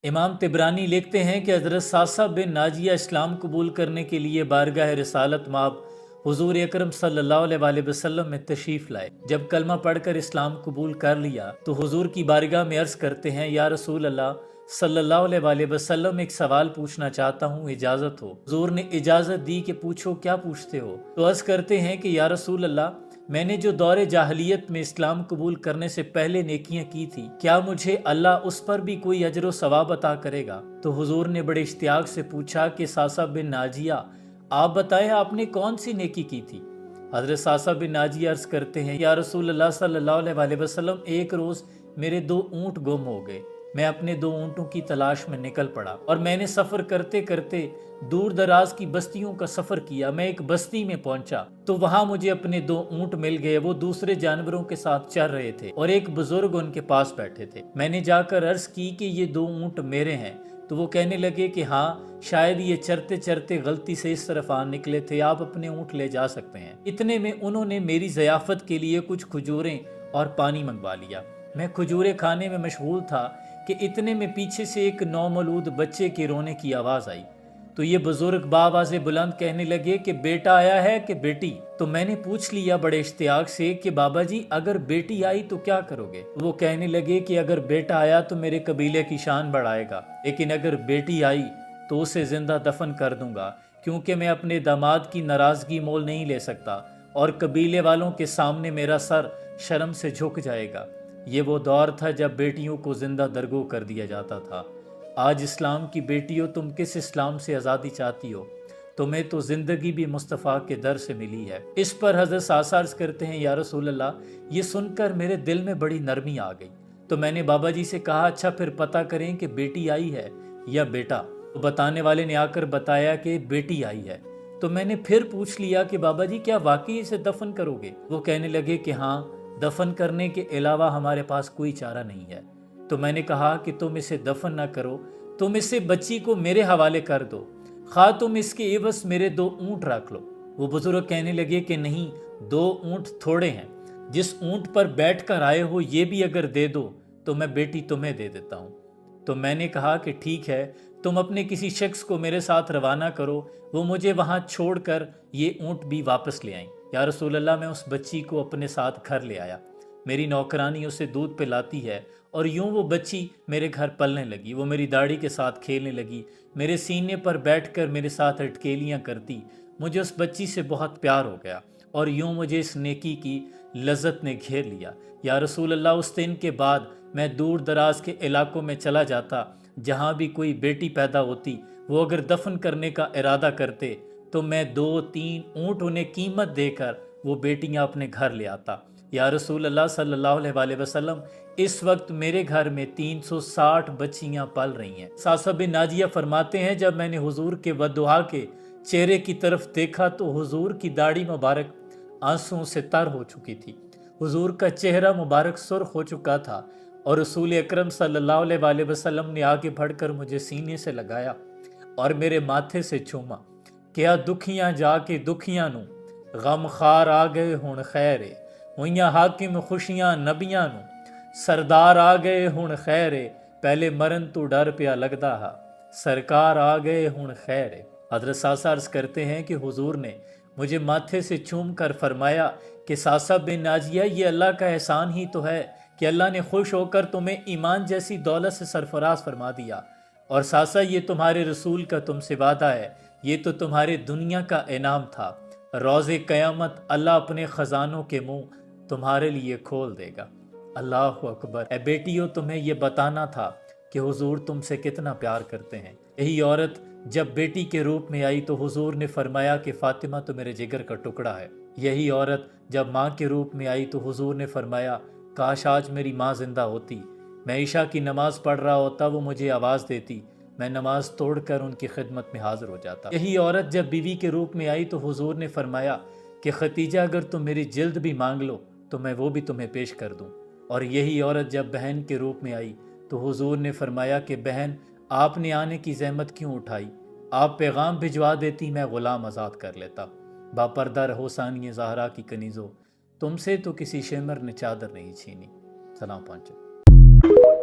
इमाम तिबरानी लिखते हैं कि हज़रत सासा बिन नाजिया इस्लाम कबूल करने के लिए बारगाह रिसालत माब हुजूर अकरम सल्लल्लाहु अलैहि वसल्लम में तशरीफ़ लाए। जब कलमा पढ़कर इस्लाम कबूल कर लिया तो हुजूर की बारगाह में अर्ज़ करते हैं, या रसूल अल्लाह सल्लल्लाहु अलैहि वसल्लम, एक सवाल पूछना चाहता हूँ, इजाज़त हो। हुजूर ने इजाज़त दी कि पूछो, क्या पूछते हो? तो अर्ज़ करते हैं कि या रसूल अल्लाह, मैंने जो दौरे जाहलियत में इस्लाम कबूल करने से पहले नेकियां की थी, क्या मुझे अल्लाह उस पर भी कोई अजर व सवाब अता करेगा? तो हुजूर ने बड़े इश्तियाक से पूछा कि सासा बिन नाजिया, आप बताएं आपने कौन सी नेकी की थी? हजरत सासा बिन नाजिया अर्ज करते हैं, या रसूल अल्लाह सल्लल्लाहु अलैहि वसल्लम, एक रोज मेरे 2 ऊँट गुम हो गए। मैं अपने 2 ऊँटों की तलाश में निकल पड़ा और मैंने सफ़र करते करते दूर दराज की बस्तियों का सफ़र किया। मैं एक बस्ती में पहुंचा तो वहां मुझे अपने 2 ऊँट मिल गए। वो दूसरे जानवरों के साथ चल रहे थे और एक बुजुर्ग उनके पास बैठे थे। मैंने जाकर अर्ज की कि ये 2 ऊँट मेरे हैं। तो वो कहने लगे कि हाँ, शायद ये चरते चरते गलती से इस तरफ आ निकले थे, आप अपने ऊँट ले जा सकते हैं। इतने में उन्होंने मेरी ज़ियाफ़त के लिए कुछ खजूरें और पानी मंगवा लिया। मैं खजूरें खाने में मशगूल था कि इतने में पीछे से एक नौमौलूद बच्चे के रोने की आवाज़ आई। तो ये बुजुर्ग बावाज़े बुलंद कहने लगे कि बेटा आया है कि बेटी? तो मैंने पूछ लिया बड़े इश्तियाक से कि बाबा जी, अगर बेटी आई तो क्या करोगे? वो कहने लगे कि अगर बेटा आया तो मेरे कबीले की शान बढ़ाएगा, लेकिन अगर बेटी आई तो उसे जिंदा दफन कर दूंगा, क्योंकि मैं अपने दामाद की नाराज़गी मोल नहीं ले सकता और कबीले वालों के सामने मेरा सर शर्म से झुक जाएगा। ये वो दौर था जब बेटियों को जिंदा दरगो कर दिया जाता था। आज इस्लाम की बेटियों, तुम किस इस्लाम से आज़ादी चाहती हो? तुम्हें तो ज़िंदगी भी मुस्तफ़ा के दर से मिली है। इस पर हज़रत सासा अर्ज़ करते हैं, या रसूल अल्लाह, ये सुनकर मेरे दिल में बड़ी नरमी आ गई। तो मैंने बाबा जी से कहा, अच्छा फिर पता करें कि बेटी आई है या बेटा? तो बताने वाले ने आकर बताया कि बेटी आई है। तो मैंने फिर पूछ लिया कि बाबा जी, क्या वाकई इसे दफन करोगे? वो कहने लगे कि हाँ, दफन करने के अलावा हमारे पास कोई चारा नहीं है। तो मैंने कहा कि तुम इसे दफन ना करो, तुम इसे बच्ची को मेरे हवाले कर दो, खा तुम इसके एवज मेरे 2 ऊँट रख लो। वो बुजुर्ग कहने लगे कि नहीं, 2 ऊँट थोड़े हैं, जिस ऊँट पर बैठ कर आए हो ये भी अगर दे दो तो मैं बेटी तुम्हें दे देता हूँ। तो मैंने कहा कि ठीक है, तुम अपने किसी शख्स को मेरे साथ रवाना करो, वो मुझे वहाँ छोड़कर ये ऊँट भी वापस ले आए। या रसूल अल्लाह, मैं उस बच्ची को अपने साथ घर ले आया। मेरी नौकरानी उसे दूध पिलाती है और यूं वो बच्ची मेरे घर पलने लगी। वो मेरी दाढ़ी के साथ खेलने लगी, मेरे सीने पर बैठकर मेरे साथ अटकेलियां करती। मुझे उस बच्ची से बहुत प्यार हो गया और यूं मुझे इस नेकी की लज्जत ने घेर लिया। या रसूल अल्लाह, उस दिन के बाद मैं दूर दराज के इलाकों में चला जाता, जहाँ भी कोई बेटी पैदा होती, वो अगर दफन करने का इरादा करते तो मैं 2-3 ऊँट उन्हें कीमत देकर वो बेटियां अपने घर ले आता। या रसूल अल्लाह सल्लल्लाहु अलैहि वसल्लम, इस वक्त मेरे घर में 360 बच्चियां पल रही हैं। सासा बिन नाजिया फरमाते हैं, जब मैंने हुजूर के वदुआ के चेहरे की तरफ देखा तो हुजूर की दाढ़ी मुबारक आंसुओं से तर हो चुकी थी। हुजूर का चेहरा मुबारक सुर्ख हो चुका था और रसूल अकरम सल्लल्लाहु अलैहि वसल्लम ने आगे बढ़कर मुझे सीने से लगाया और मेरे माथे से चूमा। क्या दुखियां जाके दुखियां नू गम खार आ गए हुण खैरे, होइयां हाकिम खुशियां नबियां नू सरदार आ गए हुण खैरे, पहले मरन तो डर पिया लगदा हा, सरकार आ गए हुण खैरे। हजरत सासा अर्ज करते हैं कि हुजूर ने मुझे माथे से चूम कर फरमाया कि सासा बिन नाजिया, ये अल्लाह का एहसान ही तो है कि अल्लाह ने खुश होकर तुम्हें ईमान जैसी दौलत से सरफराज फरमा दिया। और सासा, ये तुम्हारे रसूल का तुमसे वादा है, ये तो तुम्हारे दुनिया का इनाम था। रोज़े क़यामत अल्लाह अपने ख़जानों के मुंह तुम्हारे लिए खोल देगा। अल्लाह अकबर। ए बेटियों, तुम्हें ये बताना था कि हुजूर तुमसे कितना प्यार करते हैं। यही औरत जब बेटी के रूप में आई तो हुजूर ने फरमाया कि फ़ातिमा तो मेरे जिगर का टुकड़ा है। यही औरत जब माँ के रूप में आई तो हुजूर ने फरमाया, काश आज मेरी माँ जिंदा होती, मैं ईशा की नमाज पढ़ रहा होता, वो मुझे आवाज़ देती, मैं नमाज तोड़कर उनकी खिदमत में हाजिर हो जाता। यही औरत जब बीवी के रूप में आई तो हुजूर ने फरमाया कि खतीजा, अगर तुम मेरी जिल्द भी मांग लो तो मैं वो भी तुम्हें पेश कर दूं। और यही औरत जब बहन के रूप में आई तो हुजूर ने फरमाया कि बहन, आपने आने की जहमत क्यों उठाई, आप पैगाम भिजवा देती, मैं ग़ुलाम आज़ाद कर लेता। बापर्दा रहो सानिए ज़हरा की कनीज़ो, तुमसे तो किसी शेमर ने चादर नहीं छीनी। सलाम पहुँचे।